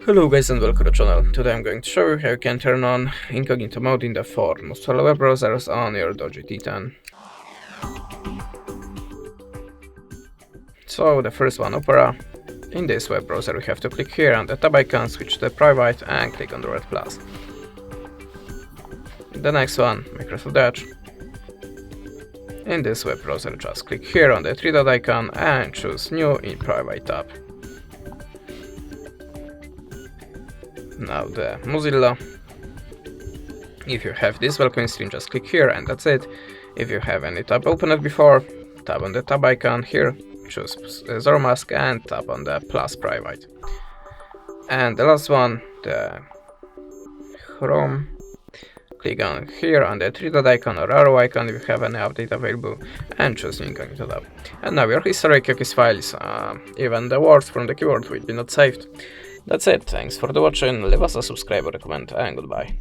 Hello guys and welcome to the channel. Today I'm going to show you how you can turn on incognito mode in the 4 most popular web browsers on your DOOGEE T10. So the first one, Opera. In this web browser we have to click here on the tab icon, switch to private and click on the red plus. The next one, Microsoft Edge. In this web browser just click here on the 3-dot icon and choose New in Private tab. Now the Mozilla. If you have this welcome screen, just click here and that's it. If you have any tab opened before, tap on the tab icon here, choose Zero Mask and tap on the plus private. And the last one, the Chrome. Click on here on the 3-dot icon or arrow icon if you have any update available and choose Incognito tab. And now your history, cookies, files, even the words from the keyboard will be not saved. That's it, thanks for watching, leave us a subscribe or a comment and goodbye.